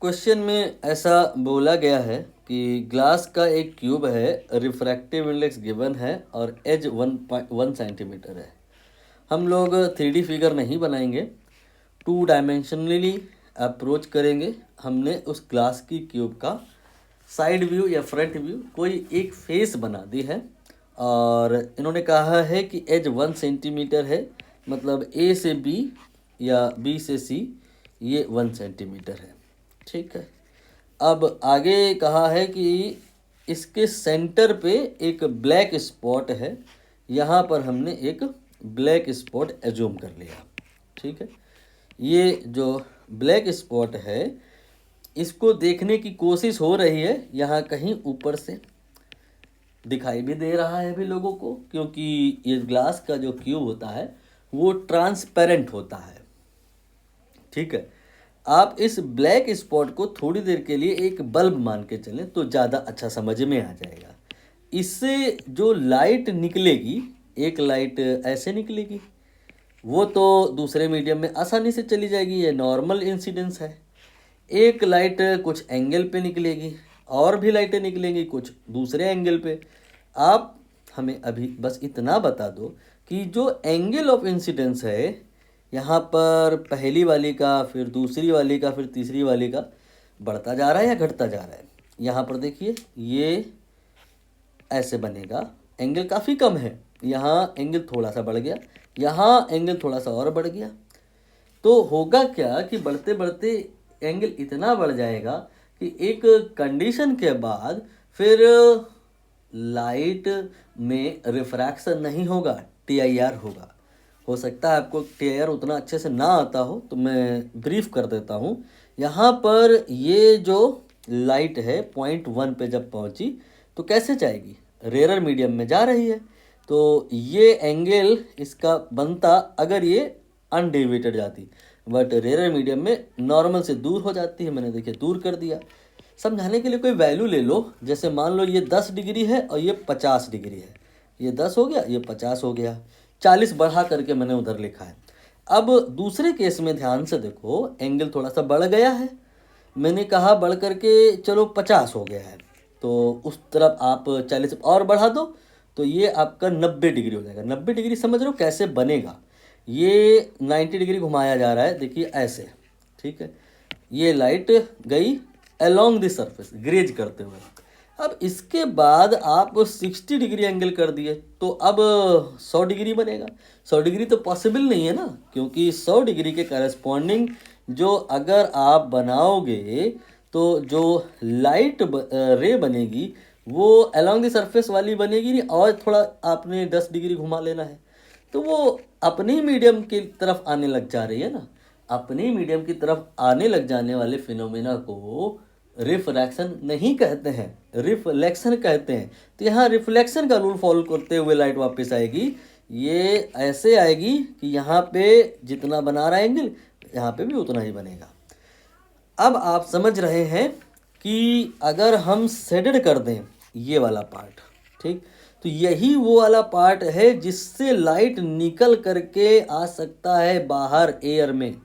Question में ऐसा बोला गया है कि ग्लास का एक क्यूब है, रिफ्रैक्टिव इंडेक्स गिवन है और एज 1.1 सेंटीमीटर है। हम लोग 3D फिगर नहीं बनाएंगे, 2 डायमेंशनली अप्रोच करेंगे। हमने उस ग्लास की क्यूब का साइड व्यू या फ्रंट व्यू कोई एक फेस बना दी है और इन्होंने कहा है कि एज 1 सेंटीमीटर है, मतलब ए से बी या बी से सी ये 1 सेंटीमीटर है। ठीक है। अब आगे कहा है कि इसके सेंटर पे एक ब्लैक स्पॉट है, यहाँ पर हमने एक ब्लैक स्पॉट एज्यूम कर लिया। ठीक है। ये जो ब्लैक स्पॉट है इसको देखने की कोशिश हो रही है, यहाँ कहीं ऊपर से दिखाई भी दे रहा है अभी लोगों को, क्योंकि ये ग्लास का जो क्यूब होता है वो ट्रांसपेरेंट होता है। ठीक है। आप इस ब्लैक स्पॉट को थोड़ी देर के लिए एक बल्ब मान के चलें तो ज़्यादा अच्छा समझ में आ जाएगा। इससे जो लाइट निकलेगी, एक लाइट ऐसे निकलेगी, वो तो दूसरे मीडियम में आसानी से चली जाएगी, ये नॉर्मल इंसिडेंस है। एक लाइट कुछ एंगल पे निकलेगी, और भी लाइटें निकलेंगी कुछ दूसरे एंगल पे। आप हमें अभी बस इतना बता दो कि जो एंगल ऑफ इंसिडेंस है यहाँ पर पहली वाली का, फिर दूसरी वाली का, फिर तीसरी वाली का बढ़ता जा रहा है या घटता जा रहा है। यहाँ पर देखिए ये ऐसे बनेगा, एंगल काफ़ी कम है, यहाँ एंगल थोड़ा सा बढ़ गया, यहाँ एंगल थोड़ा सा और बढ़ गया। तो होगा क्या कि बढ़ते बढ़ते एंगल इतना बढ़ जाएगा कि एक कंडीशन के बाद फिर लाइट में रिफ्रैक्शन नहीं होगा, TIR होगा। हो सकता है आपको TIR उतना अच्छे से ना आता हो, तो मैं ब्रीफ कर देता हूँ। यहाँ पर ये जो लाइट है 0.1 पे जब पहुँची तो कैसे जाएगी, रेयर मीडियम में जा रही है। तो ये एंगल इसका बनता अगर ये अनडेविएटेड जाती, बट रेयर मीडियम में नॉर्मल से दूर हो जाती है। मैंने देखिए दूर कर दिया। समझाने के लिए कोई वैल्यू ले लो, जैसे मान लो ये 10 डिग्री है और ये 50 डिग्री है, ये 10 हो गया, ये 50 हो गया, 40 बढ़ा करके मैंने उधर लिखा है। अब दूसरे केस में ध्यान से देखो, एंगल थोड़ा सा बढ़ गया है, मैंने कहा बढ़ करके चलो 50 हो गया है, तो उस तरफ आप 40 और बढ़ा दो तो ये आपका 90 डिग्री हो जाएगा। 90 डिग्री समझ रहे हो कैसे बनेगा, ये 90 डिग्री घुमाया जा रहा है, देखिए ऐसे। ठीक है। ये लाइट गई अलोंग द सरफेस ग्रेज करते हुए। अब इसके बाद आप 60 डिग्री एंगल कर दिए तो अब 100 डिग्री बनेगा। 100 डिग्री तो पॉसिबल नहीं है ना, क्योंकि 100 डिग्री के करस्पॉन्डिंग जो अगर आप बनाओगे तो जो लाइट रे बनेगी वो अलोंग द सरफेस वाली बनेगी नहीं, और थोड़ा आपने 10 डिग्री घुमा लेना है तो वो अपनी मीडियम की तरफ आने लग जा रही है ना। अपनी मीडियम की तरफ आने लग जाने वाले फिनोमेना को रिफ्रैक्शन नहीं कहते हैं, रिफ्लेक्शन कहते हैं। तो यहाँ रिफ्लेक्शन का रूल फॉलो करते हुए लाइट वापस आएगी, ये ऐसे आएगी कि यहाँ पे जितना बना रहा है एंगल, यहाँ पे भी उतना ही बनेगा। अब आप समझ रहे हैं कि अगर हम शेडेड कर दें ये वाला पार्ट, ठीक, तो यही वो वाला पार्ट है जिससे लाइट निकल करके आ सकता है बाहर एयर में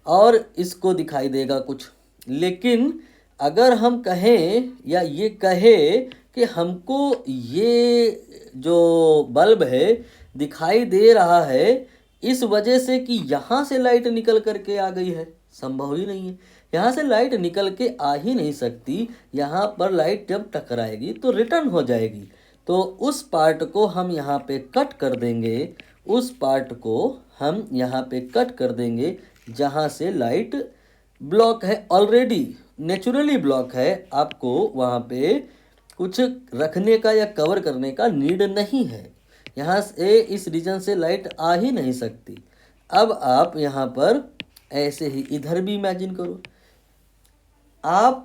और इसको दिखाई देगा कुछ। लेकिन अगर हम कहें या ये कहे कि हमको ये जो बल्ब है दिखाई दे रहा है इस वजह से कि यहाँ से लाइट निकल करके आ गई है, संभव ही नहीं है। यहाँ से लाइट निकल के आ ही नहीं सकती, यहाँ पर लाइट जब टकराएगी तो रिटर्न हो जाएगी। तो उस पार्ट को हम यहाँ पे कट कर देंगे, उस पार्ट को हम यहाँ पे कट कर देंगे जहाँ से लाइट ब्लॉक है, ऑलरेडी नेचुरली ब्लॉक है, आपको वहाँ पे कुछ रखने का या कवर करने का नीड नहीं है। यहाँ से इस रीजन से लाइट आ ही नहीं सकती। अब आप यहाँ पर ऐसे ही इधर भी इमेजिन करो। आप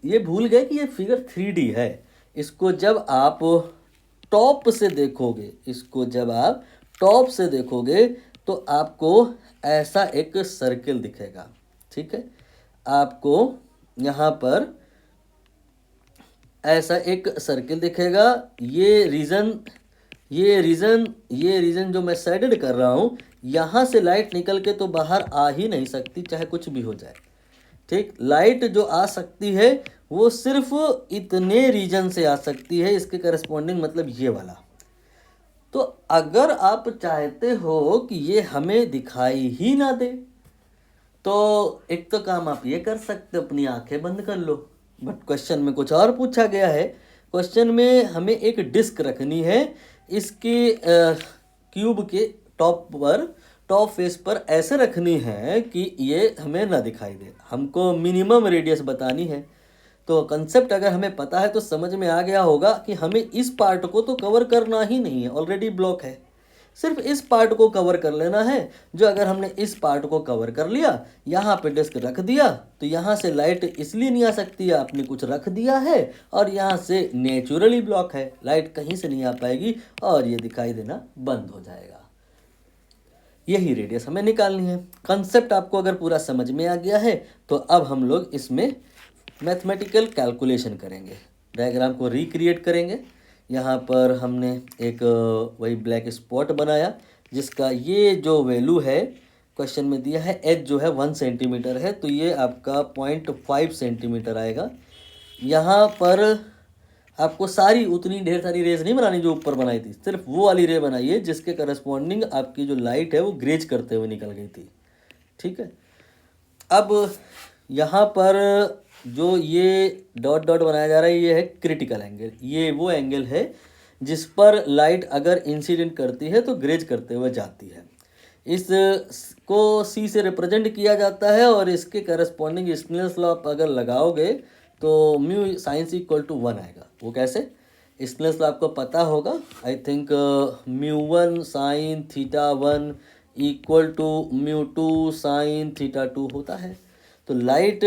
ये भूल गए कि ये फिगर 3D है। इसको जब आप टॉप से देखोगे, इसको जब आप टॉप से देखोगे तो आपको ऐसा एक सर्कल दिखेगा। ठीक है। आपको यहाँ पर ऐसा एक सर्कल दिखेगा। ये रीजन जो मैं शेडेड कर रहा हूँ, यहाँ से लाइट निकल के तो बाहर आ ही नहीं सकती, चाहे कुछ भी हो जाए। ठीक, लाइट जो आ सकती है वो सिर्फ इतने रीजन से आ सकती है, इसके करस्पॉन्डिंग मतलब ये वाला। तो अगर आप चाहते हो कि ये हमें दिखाई ही ना दे, तो एक तो काम आप ये कर सकते हो, अपनी आंखें बंद कर लो। बट क्वेश्चन में कुछ और पूछा गया है। क्वेश्चन में हमें एक डिस्क रखनी है, इसके क्यूब के टॉप फेस पर ऐसे रखनी है कि ये हमें ना दिखाई दे। हमको मिनिमम रेडियस बतानी है। तो कंसेप्ट अगर हमें पता है तो समझ में आ गया होगा कि हमें इस पार्ट को तो कवर करना ही नहीं है, ऑलरेडी ब्लॉक है। सिर्फ इस पार्ट को कवर कर लेना है। जो अगर हमने इस पार्ट को कवर कर लिया, यहाँ पे डिस्क रख दिया, तो यहाँ से लाइट इसलिए नहीं आ सकती है, आपने कुछ रख दिया है और यहाँ से नेचुरली ब्लॉक है, लाइट कहीं से नहीं आ पाएगी और ये दिखाई देना बंद हो जाएगा। यही रेडियस हमें निकालनी है। कंसेप्ट आपको अगर पूरा समझ में आ गया है तो अब हम लोग इसमें मैथमेटिकल कैलकुलेशन करेंगे, डायग्राम को रिक्रिएट करेंगे। यहाँ पर हमने एक वही ब्लैक स्पॉट बनाया, जिसका ये जो वैल्यू है क्वेश्चन में दिया है, एच जो है 1 सेंटीमीटर है, तो ये आपका 0.5 सेंटीमीटर आएगा। यहाँ पर आपको सारी उतनी ढेर सारी रेज नहीं बनानी जो ऊपर बनाई थी, सिर्फ वो वाली रे बनाइए जिसके करस्पॉन्डिंग आपकी जो लाइट है वो ग्रेज करते हुए निकल गई थी। ठीक है, अब यहाँ पर जो ये डॉट डॉट बनाया जा रहा है ये है क्रिटिकल एंगल। ये वो एंगल है जिस पर लाइट अगर इंसिडेंट करती है तो ग्रेज करते हुए जाती है। इसको सी से रिप्रेजेंट किया जाता है और इसके करस्पॉन्डिंग स्नेल्स लॉ अगर लगाओगे तो म्यू साइंस इक्वल टू 1 आएगा। वो कैसे? स्नेल्स लॉ आपको पता होगा, I think μ1 sine theta 1 equal to μ2 sine theta 2 होता है। तो लाइट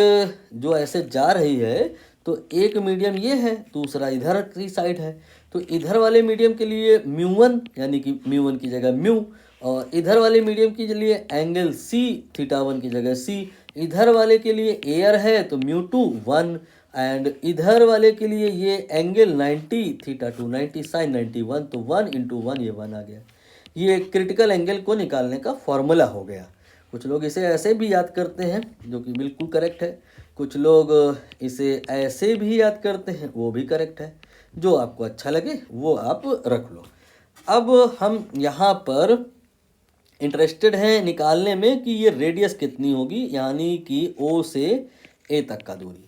जो ऐसे जा रही है तो एक मीडियम ये है, दूसरा इधर की साइड है, तो इधर वाले मीडियम के लिए μ1 यानी कि μ1 की जगह म्यू, और इधर वाले मीडियम के लिए एंगल सी थीटा 1 की जगह सी, इधर वाले के लिए एयर है तो μ2 1, एंड इधर वाले के लिए ये एंगल 90 थीटा 2 90 साइन 91, तो 1 इंटू 1 ये 1 आ गया। ये क्रिटिकल एंगल को निकालने का फॉर्मूला हो गया। कुछ लोग इसे ऐसे भी याद करते हैं जो कि बिल्कुल करेक्ट है, कुछ लोग इसे ऐसे भी याद करते हैं, वो भी करेक्ट है। जो आपको अच्छा लगे वो आप रख लो। अब हम यहाँ पर इंटरेस्टेड हैं निकालने में कि ये रेडियस कितनी होगी, यानी कि O से A तक का दूरी।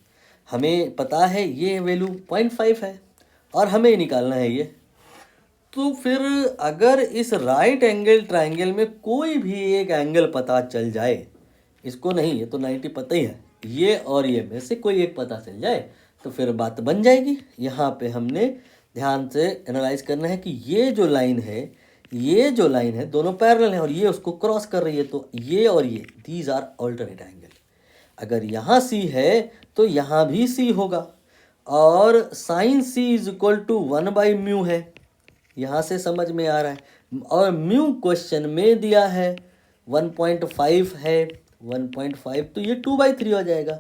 हमें पता है ये वैल्यू 0.5 है और हमें निकालना है ये। तो फिर अगर इस राइट एंगल ट्रायंगल में कोई भी एक एंगल पता चल जाए, इसको नहीं, ये तो 90 पता ही है, ये और ये में से कोई एक पता चल जाए तो फिर बात बन जाएगी। यहाँ पे हमने ध्यान से एनालाइज करना है कि ये जो लाइन है दोनों पैरेलल हैं और ये उसको क्रॉस कर रही है, तो ये और ये दीज आर ऑल्टरनेट एंगल। अगर यहाँ सी है तो यहाँ भी सी होगा, और sine C is equal to 1/μ है, यहाँ से समझ में आ रहा है। और म्यू क्वेश्चन में दिया है 1.5 है, 1.5 तो ये 2/3 हो जाएगा।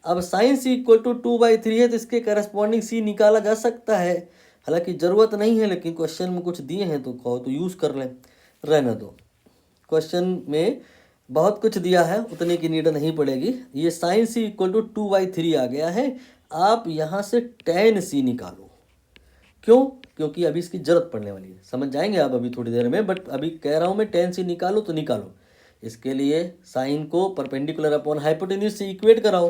अब साइन सी इक्वल टू 2/3 है तो इसके करस्पॉन्डिंग सी निकाला जा सकता है, हालांकि ज़रूरत नहीं है, लेकिन क्वेश्चन में कुछ दिए हैं तो कहो तो यूज़ कर लें, रहने दो। क्वेश्चन में बहुत कुछ दिया है, उतने की नीड नहीं पड़ेगी। ये साइन सी इक्वल टू 2/3 आ गया है। आप यहाँ से tan सी निकालो। क्यों? क्योंकि अभी इसकी जरूरत पड़ने वाली है, समझ जाएंगे आप अभी थोड़ी देर में, बट अभी कह रहा हूँ मैं tan सी निकालो तो निकालो। इसके लिए साइन को परपेंडिकुलर अपॉन हाइपोटेन्यूज से इक्वेट कराओ,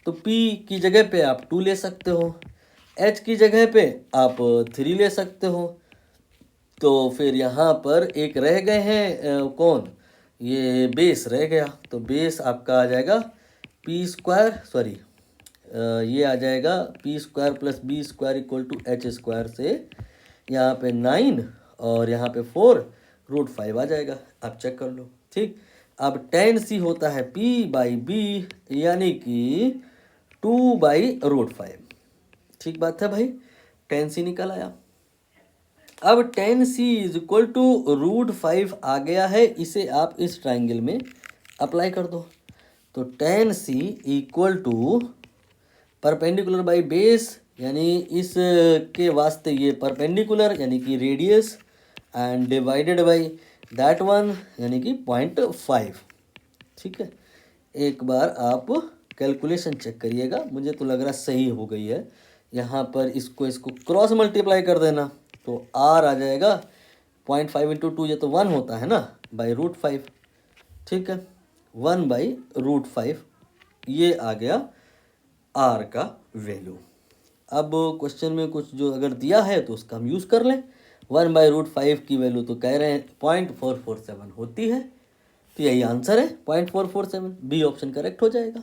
तो p की जगह पे आप 2 ले सकते हो, h की जगह पे आप 3 ले सकते हो। तो फिर यहाँ पर एक रह गए हैं कौन, ये बेस रह गया, तो बेस आपका आ जाएगा p², ये आ जाएगा p² + b² equal to h² से यहाँ पे 9 और यहाँ पे 4 √5 आ जाएगा। आप चेक कर लो। ठीक, अब tan c होता है p/b यानी कि 2/√5। ठीक बात है भाई, tan c निकल आया। अब tan c is equal to √5 आ गया है, इसे आप इस ट्राइंगल में अप्लाई कर दो। तो tan c equal to perpendicular by base, यानी इस के वास्ते ये परपेंडिकुलर यानी कि radius, and divided by that one यानी कि 0.5। ठीक है, एक बार आप कैलकुलेशन चेक करिएगा, मुझे तो लग रहा सही हो गई है। यहाँ पर इसको क्रॉस मल्टीप्लाई कर देना तो r आ जाएगा 0.5 इंटू 2, ये तो 1 होता है ना, /√5। ठीक है, 1/√5 ये आ गया r का वैल्यू। अब क्वेश्चन में कुछ जो अगर दिया है तो उसका हम यूज़ कर लें। 1/√5 की वैल्यू तो कह रहे हैं 0.447 होती है, तो यही आंसर है 0.447, बी ऑप्शन करेक्ट हो जाएगा।